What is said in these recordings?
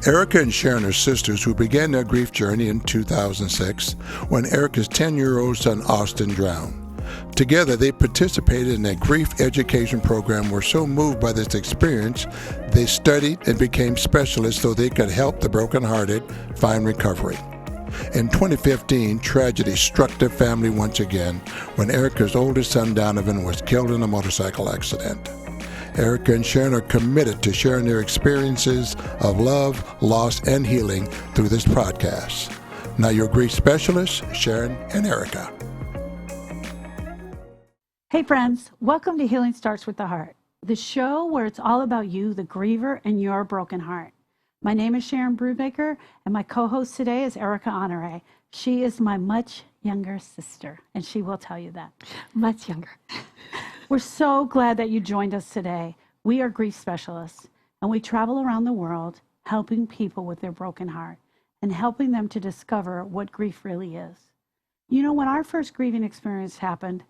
Erica and Sharon are sisters who began their grief journey in 2006 when Erica's 10-year-old son Austin drowned. Together, they participated in a grief education program, were so moved by this experience, they studied and became specialists so they could help the brokenhearted find recovery. In 2015, tragedy struck their family once again when Erica's oldest son Donovan was killed in a motorcycle accident. Erica and Sharon are committed to sharing their experiences of love, loss, and healing through this podcast. Now your grief specialists, Sharon and Erica. Hey friends, welcome to Healing Starts with the Heart, the show where it's all about you, the griever, and your broken heart. My name is Sharon Brubaker, and my co-host today is Erica Honore. She is my much younger sister, and she will tell you that. Much younger. We're so glad that you joined us today. We are grief specialists, and we travel around the world helping people with their broken heart and helping them to discover what grief really is. You know, when our first grieving experience happened,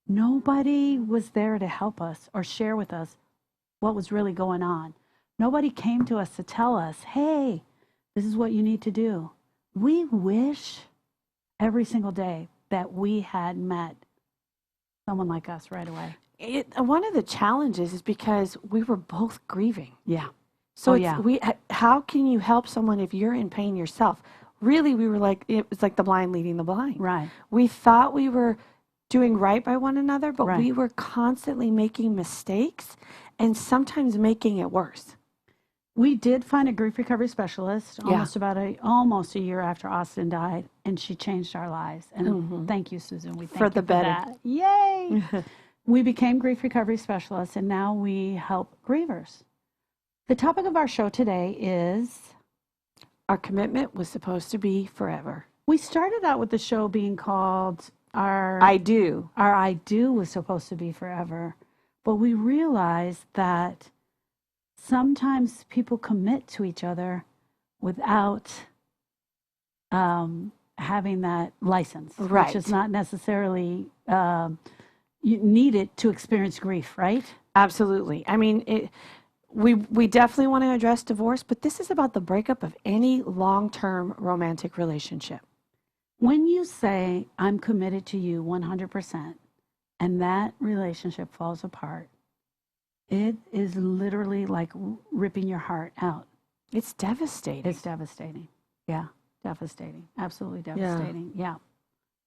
nobody was there to help us or share with us what was really going on. Nobody came to us to tell us, hey, this is what you need to do. We wish every single day that we had met someone like us right away. One of the challenges is because we were both grieving. Yeah. So how can you help someone if you're in pain yourself? Really, we were like, it was like the blind leading the blind. Right. We thought we were doing right by one another, but Right. we were constantly making mistakes and sometimes making it worse. We did find a grief recovery specialist Yeah. almost a year after Austin died, and she changed our lives. And thank you, Susan. We thank For you the better. that. Yay! We became grief recovery specialists, and now we help grievers. The topic of our show today is Our commitment was supposed to be forever. we started out with the show being called I do. Our I do was supposed to be forever, but we realized that sometimes people commit to each other without having that license, Right. which is not necessarily you need it to experience grief, right? Absolutely. I mean, we definitely want to address divorce, but this is about the breakup of any long-term romantic relationship. When you say, I'm committed to you 100%, and that relationship falls apart, it is literally like ripping your heart out. It's devastating. It's devastating. Yeah, devastating. Absolutely devastating. Yeah,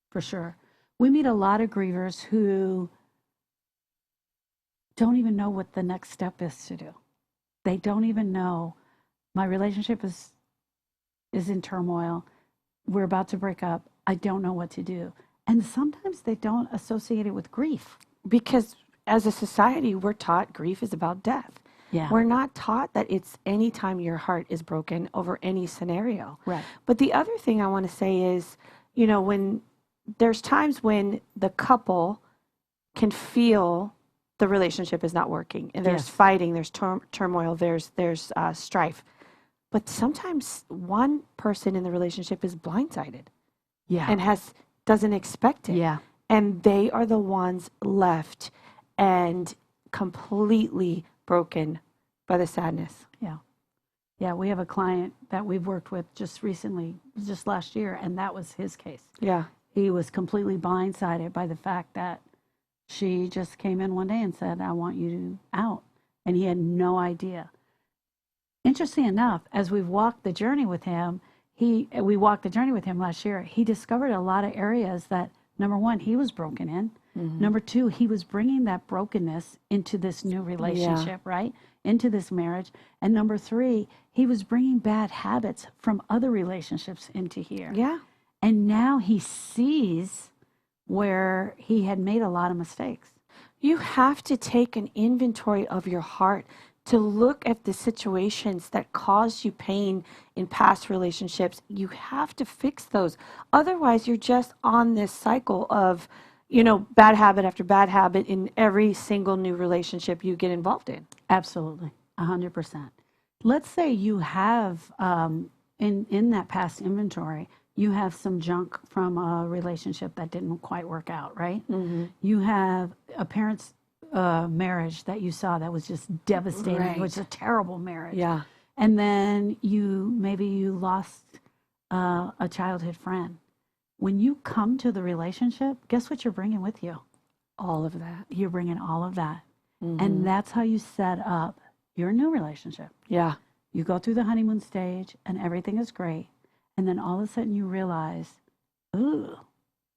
for sure. We meet a lot of grievers who don't even know what the next step is to do. They don't even know my relationship is in turmoil. We're about to break up. I don't know what to do. And sometimes they don't associate it with grief. Because as a society, we're taught grief is about death. Yeah. We're not taught that it's any time your heart is broken over any scenario. Right. But the other thing I want to say is, you know, when there's times when the couple can feel the relationship is not working, and there's Yes. fighting, there's turmoil, there's strife. But sometimes one person in the relationship is blindsided Yeah. and doesn't expect it. Yeah. And they are the ones left and completely broken by the sadness. Yeah. Yeah. We have a client that we've worked with just recently, just last year, and that was his case. Yeah. He was completely blindsided by the fact that she just came in one day and said, I want you out. And he had no idea. Interesting enough, as we've walked the journey with him, we walked the journey with him last year, he discovered a lot of areas that, number one, he was broken in. Number two, he was bringing that brokenness into this new relationship, right? Into this marriage. And number three, he was bringing bad habits from other relationships into here. Yeah. And now he sees where he had made a lot of mistakes. You have to take an inventory of your heart to look at the situations that caused you pain in past relationships. You have to fix those. Otherwise, you're just on this cycle of, you know, bad habit after bad habit in every single new relationship you get involved in. Absolutely, 100%. Let's say you have, in that past inventory, you have some junk from a relationship that didn't quite work out, right? You have a parent's marriage that you saw that was just devastating. It was a terrible marriage. Yeah. And then maybe you lost a childhood friend. When you come to the relationship, guess what you're bringing with you? All of that. You're bringing all of that. Mm-hmm. And that's how you set up your new relationship. Yeah. You go through the honeymoon stage and everything is great. And then all of a sudden you realize, ooh,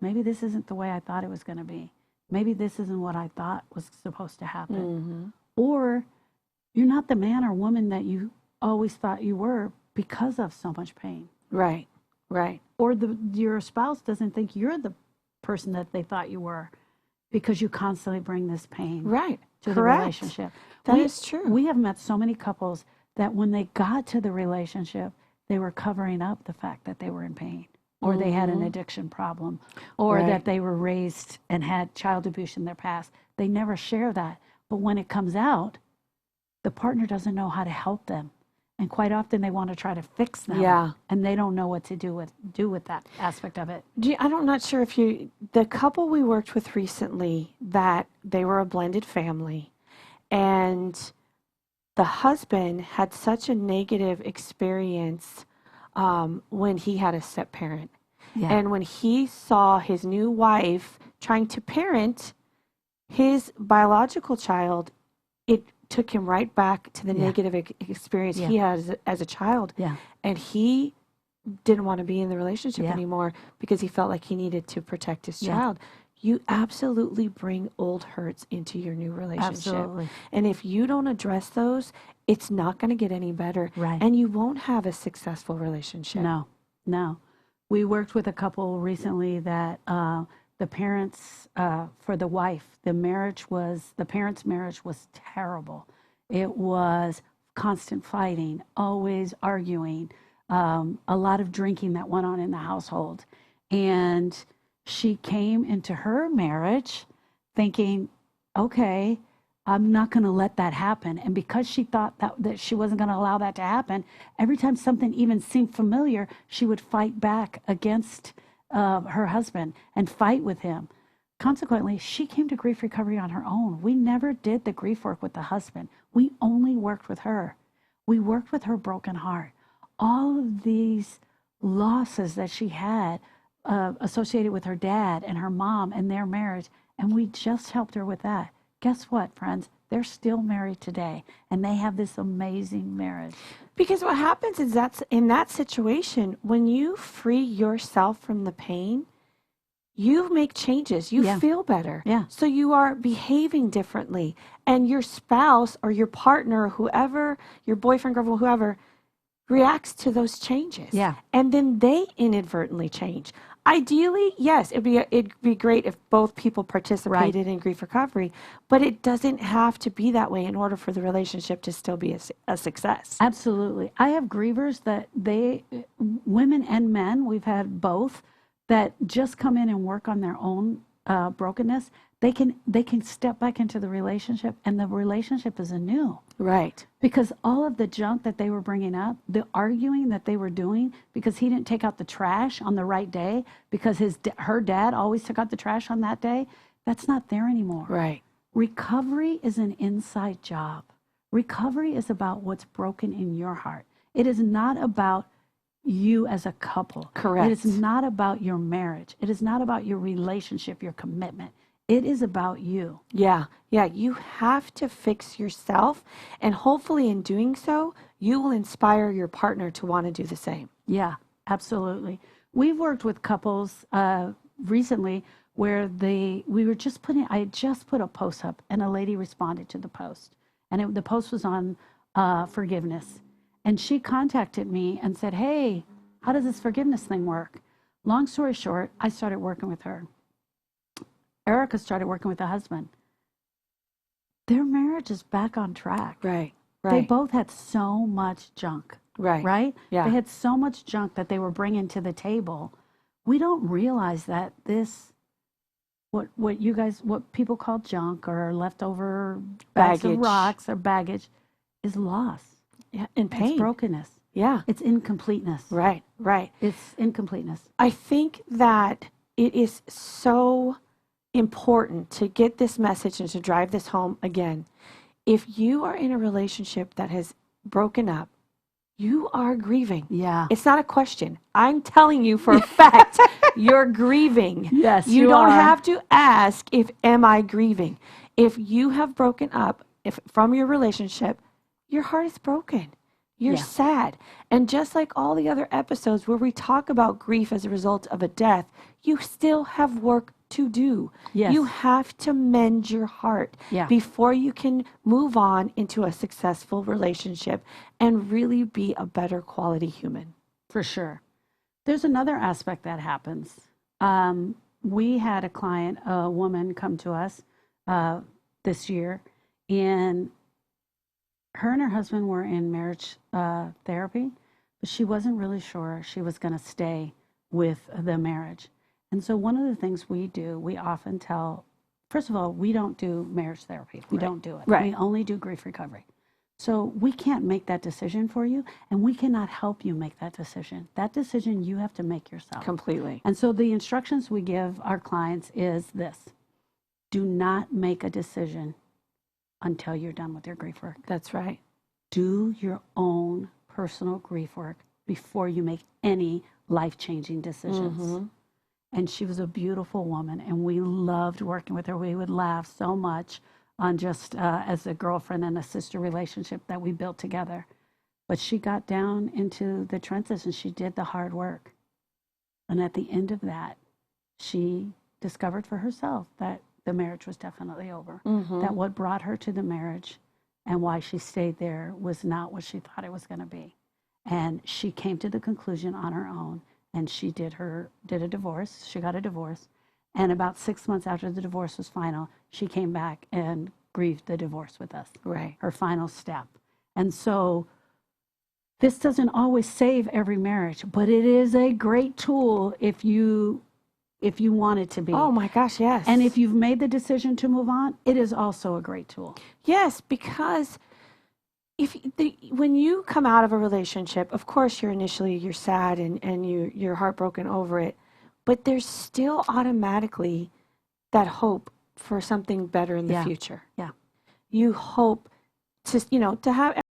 maybe this isn't the way I thought it was going to be. Maybe this isn't what I thought was supposed to happen. Mm-hmm. Or you're not the man or woman that you always thought you were because of so much pain. Right. Right. Or your spouse doesn't think you're the person that they thought you were because you constantly bring this pain Right. to Correct. the relationship. That is true. We have met so many couples that when they got to the relationship, they were covering up the fact that they were in pain, or they had an addiction problem, or Right. that they were raised and had child abuse in their past. They never share that. But when it comes out, the partner doesn't know how to help them. And quite often they want to try to fix them. Yeah. And they don't know what to do with that aspect of it. I'm not sure if the couple we worked with recently, that they were a blended family, and the husband had such a negative experience when he had a step parent. Yeah. And when he saw his new wife trying to parent his biological child, it took him right back to the negative experience he had as a child. Yeah. And he didn't want to be in the relationship Yeah. anymore because he felt like he needed to protect his child. You absolutely bring old hurts into your new relationship. Absolutely. And if you don't address those, it's not going to get any better. Right. And you won't have a successful relationship. No. We worked with a couple recently that the parents, for the wife, the parents' marriage was terrible. It was constant fighting, always arguing, a lot of drinking that went on in the household. And she came into her marriage thinking, okay, I'm not going to let that happen. And because she thought that she wasn't going to allow that to happen, every time something even seemed familiar, she would fight back against her husband and fight with him. Consequently, she came to grief recovery on her own. We never did the grief work with the husband. We only worked with her. We worked with her broken heart. All of these losses that she had associated with her dad and her mom and their marriage, and we just helped her with that. Guess what, friends? They're still married today, and they have this amazing marriage. Because what happens is that's in that situation, when you free yourself from the pain, you make changes. You feel better. Yeah. So you are behaving differently. And your spouse or your partner, whoever, your boyfriend, girlfriend, whoever, reacts to those changes. Yeah. And then they inadvertently change. Ideally, yes, it'd be great if both people participated in grief recovery, but it doesn't have to be that way in order for the relationship to still be a success. Absolutely. I have grievers that women and men, we've had both, that just come in and work on their own brokenness. They can step back into the relationship, and the relationship is anew. Right. Because all of the junk that they were bringing up, the arguing that they were doing because he didn't take out the trash on the right day, because her dad always took out the trash on that day, that's not there anymore. Right. Recovery is an inside job. Recovery is about what's broken in your heart. It is not about you as a couple. Correct. It is not about your marriage. It is not about your relationship, your commitment. It is about you. Yeah. Yeah. You have to fix yourself. And hopefully in doing so, you will inspire your partner to want to do the same. Yeah, absolutely. We've worked with couples recently where I had just put a post up, and a lady responded to the post. And the post was on forgiveness. And she contacted me and said, hey, how does this forgiveness thing work? Long story short, I started working with her. Erica started working with the husband. Their marriage is back on track. Right. They Right. both had so much junk. Right. Right? Yeah. They had so much junk that they were bringing to the table. We don't realize that what people call junk or leftover bags of Baggage. rocks or baggage is loss. Yeah. And pain. It's brokenness. Yeah. It's incompleteness. Right. Right. It's incompleteness. I think that it is so important to get this message and to drive this home again. If you are in a relationship that has broken up, you are grieving. Yeah. It's not a question. I'm telling you for a fact, you're grieving. Yes, You you don't are. have to ask if am I grieving. If you have broken up from your relationship, your heart is broken. You're Yeah. sad. And just like all the other episodes where we talk about grief as a result of a death, you still have work to do. Yes. You have to mend your heart Yeah. before you can move on into a successful relationship and really be a better quality human. For sure. There's another aspect that happens. We had a client, a woman, come to us this year, and her husband were in marriage therapy, but she wasn't really sure she was going to stay with the marriage. And so one of the things we do, we often tell, first of all, we don't do marriage therapy. We don't do it. Right. We only do grief recovery. So we can't make that decision for you, and we cannot help you make that decision. That decision you have to make yourself. Completely. And so the instructions we give our clients is this: do not make a decision until you're done with your grief work. That's right. Do your own personal grief work before you make any life-changing decisions. And she was a beautiful woman, and we loved working with her. We would laugh so much on just as a girlfriend and a sister relationship that we built together. But she got down into the trenches and she did the hard work. And at the end of that, she discovered for herself that the marriage was definitely over. That what brought her to the marriage and why she stayed there was not what she thought it was going to be. And she came to the conclusion on her own, and she did a divorce. She got a divorce. And about 6 months after the divorce was final, she came back and grieved the divorce with us. Right. Her final step. And so this doesn't always save every marriage, but it is a great tool if you want it to be. Oh my gosh, yes. And if you've made the decision to move on, it is also a great tool. Yes, because when you come out of a relationship, of course you're sad and you're heartbroken over it, but there's still automatically that hope for something better in the future. Yeah. You hope to have